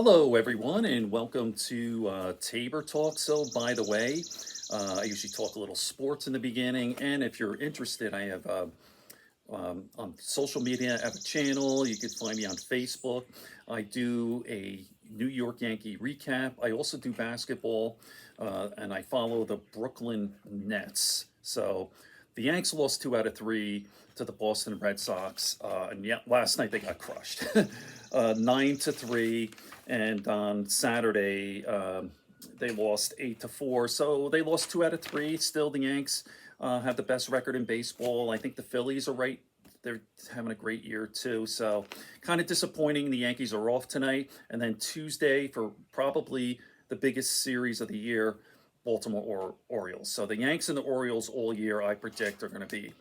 Hello, everyone, and welcome to Tabor Talk. So, by the way, I usually talk a little sports in the beginning, and if you're interested, I have on social media, I have a channel. You can find me on Facebook. I do a New York Yankee recap. I also do basketball, and I follow the Brooklyn Nets. So, the Yanks lost 2 out of 3 to the Boston Red Sox, and yeah, last night they got crushed, 9-3. And on Saturday, they lost 8-4. So they lost 2 out of 3. Still, the Yanks have the best record in baseball. I think the Phillies are right. They're having a great year too. So kind of disappointing. The Yankees are off tonight, and then Tuesday for probably the biggest series of the year, Baltimore Orioles. So the Yanks and the Orioles all year, I predict, are going to be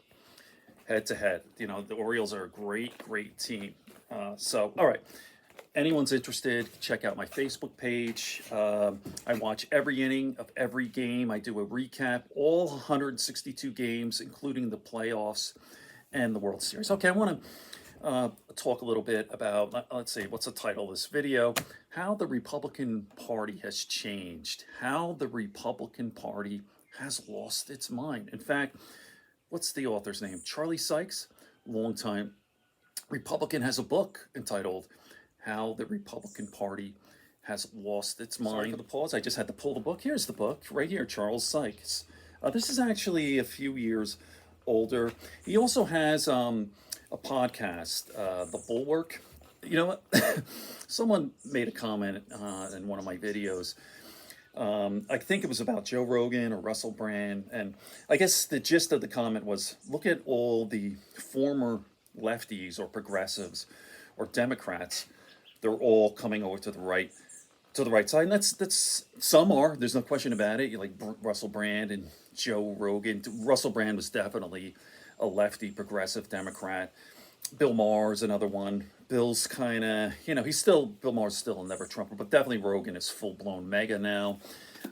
head to head. You know, the Orioles are a great team. All right. Anyone's interested, check out my Facebook page. I watch every inning of every game. I do a recap, all 162 games, including the playoffs and the World Series. Okay, I want to talk a little bit about, let's see, what's the title of this video? How the Republican Party has changed. How the Republican Party has lost its mind. In fact, what's the author's name? Charlie Sykes, longtime Republican, has a book entitled How the Republican Party Has Lost Its Mind. Sorry for the pause. I just had to pull the book. Here's the book right here, Charles Sykes. This is actually a few years older. He also has a podcast, The Bulwark. You know what? Someone made a comment in one of my videos. I think it was about Joe Rogan or Russell Brand. And I guess the gist of the comment was, look at all the former lefties or progressives or Democrats. They're all coming over to the right side, and that's some are. There's no question about it. You like Russell Brand and Joe Rogan. Russell Brand was definitely a lefty progressive Democrat. Bill Maher's another one. Bill's kind of, Bill Maher's still a never Trumper, but definitely Rogan is full blown mega now.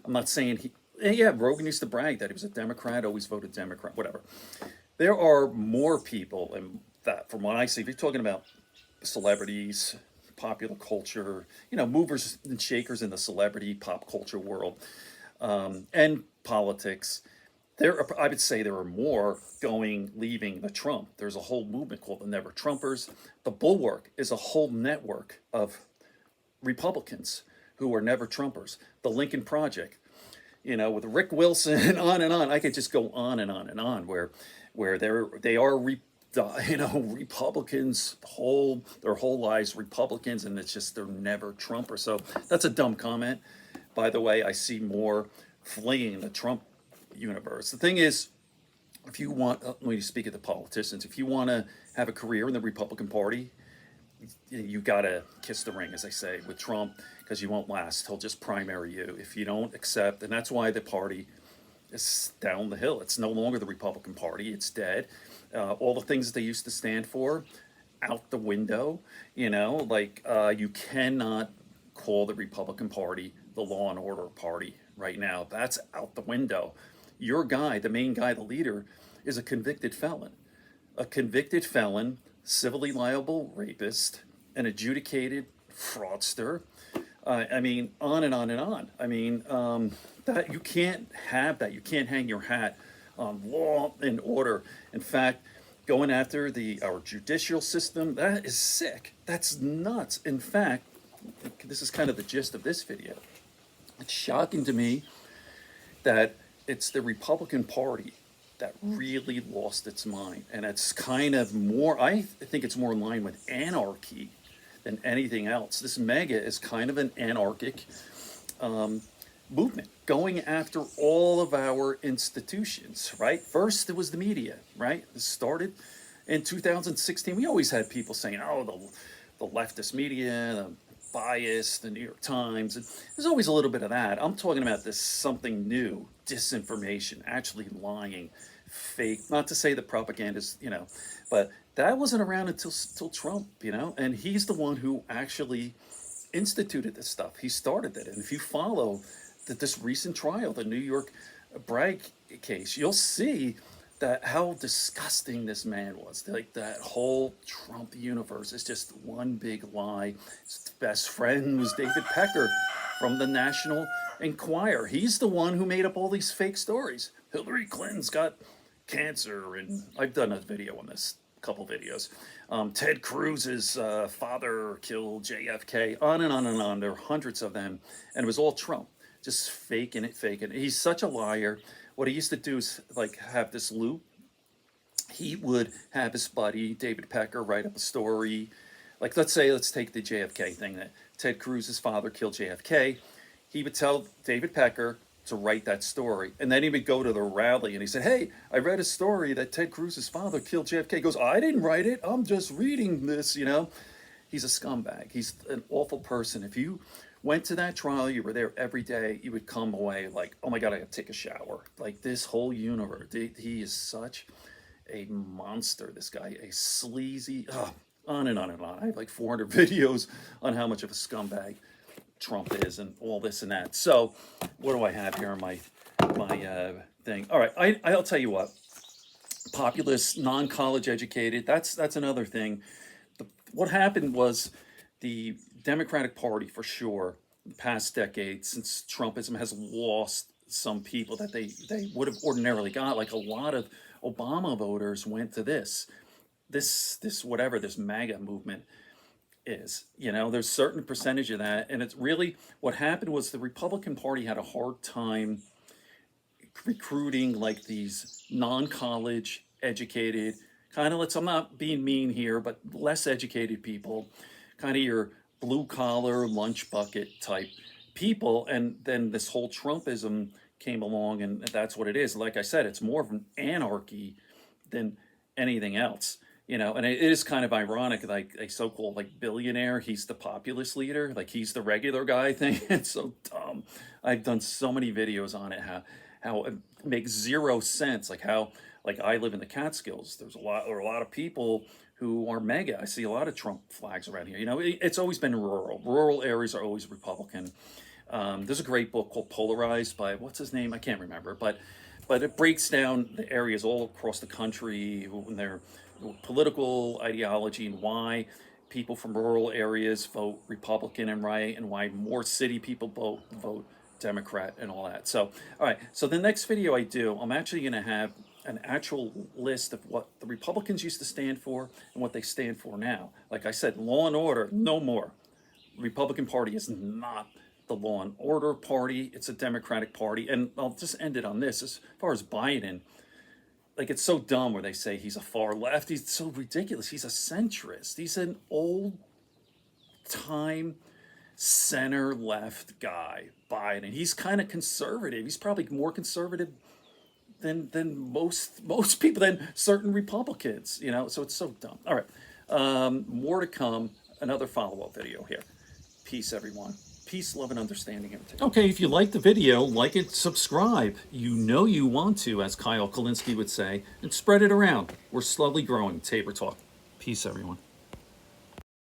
I'm not saying Rogan used to brag that he was a Democrat, always voted Democrat, whatever. There are more people, and that from what I see, if you're talking about celebrities, popular culture, movers and shakers in the celebrity pop culture world, and politics. I would say there are more leaving the Trump. There's a whole movement called the Never Trumpers. The Bulwark is a whole network of Republicans who are Never Trumpers. The Lincoln Project, with Rick Wilson and on and on. I could just go on and on and on. Where they are Republicans, their whole lives Republicans, and it's just they're never Trumpers. So that's a dumb comment. By the way, I see more fleeing in the Trump universe. The thing is, if you want, when you speak of the politicians, if you want to have a career in the Republican Party, you got to kiss the ring, as I say, with Trump, because you won't last. He'll just primary you if you don't accept, and that's why the party is down the hill. It's no longer the Republican Party. It's dead. All the things that they used to stand for, out the window. You cannot call the Republican Party the law and order party right now. That's out the window. Your guy, the main guy, the leader, is a convicted felon. A convicted felon, civilly liable rapist, an adjudicated fraudster. On and on and on. That you can't have that. You can't hang your hat on law and order. In fact, going after our judicial system, that is sick. That's nuts. In fact, this is kind of the gist of this video. It's shocking to me that it's the Republican Party that really lost its mind. And it's kind of more, I think it's more in line with anarchy than anything else. This mega is kind of an anarchic movement going after all of our institutions, right? First, it was the media, right? This started in 2016. We always had people saying, oh, the leftist media, the bias, the New York Times. And there's always a little bit of that. I'm talking about this something new, disinformation, actually lying, fake. Not to say that propaganda is, but that wasn't around until Trump, and he's the one who actually instituted this stuff. He started it. And if you follow this recent trial, the New York Bragg case, you'll see that how disgusting this man was. Like that whole Trump universe is just one big lie. His best friend was David Pecker from the National Enquirer. He's the one who made up all these fake stories. Hillary Clinton's got cancer, and I've done a video on this, a couple videos. Ted Cruz's father killed JFK, on and on and on. There were hundreds of them, and it was all Trump, just faking it, faking it. He's such a liar. What he used to do is like have this loop. He would have his buddy David Pecker write up a story. Like let's take the JFK thing, that Ted Cruz's father killed JFK. He would tell David Pecker to write that story, and then he would go to the rally and he said, "Hey, I read a story that Ted Cruz's father killed JFK." He goes, "I didn't write it. I'm just reading this." He's a scumbag. He's an awful person. If you went to that trial, you were there every day, you would come away like, oh my God, I gotta take a shower. Like this whole universe, he is such a monster, this guy, a sleazy, on and on and on. I have like 400 videos on how much of a scumbag Trump is and all this and that. So what do I have here on my thing? All right, I'll tell you what, populist, non-college educated, that's another thing. What happened was the Democratic Party, for sure, the past decade, since Trumpism has lost some people that they would have ordinarily got. Like a lot of Obama voters went to this whatever this MAGA movement is. There's certain percentage of that, and it's really what happened was the Republican Party had a hard time recruiting like these non-college educated, kind of, I'm not being mean here, but less educated people, kind of your blue collar lunch bucket type people. And then this whole Trumpism came along, and that's what it is. Like I said, it's more of an anarchy than anything else. And it is kind of ironic, like a so-called like billionaire, he's the populist leader, like he's the regular guy thing. It's so dumb. I've done so many videos on it, how it makes zero sense. Like how, like I live in the Catskills. There are a lot of people who are mega. I see a lot of Trump flags around here. It's always been rural. Rural areas are always Republican. There's a great book called Polarized by, what's his name? I can't remember, but it breaks down the areas all across the country and their political ideology and why people from rural areas vote Republican and right, and why more city people vote Democrat and all that. So, all right. So the next video I do, I'm actually going to have an actual list of what the Republicans used to stand for and what they stand for now. Like I said, law and order, no more. Republican Party is not the law and order party. It's a Democratic Party. And I'll just end it on this. As far as Biden, like it's so dumb where they say he's a far left. He's so ridiculous. He's a centrist. He's an old time center left guy, Biden. He's kind of conservative. He's probably more conservative than most people, than certain Republicans, so it's so dumb. All right, more to come, another follow-up video here. Peace, everyone. Peace, love, and understanding. Okay, if you like the video, like it, subscribe. You want to, as Kyle Kulinski would say, and spread it around. We're slowly growing. Tabor Talk. Peace, everyone.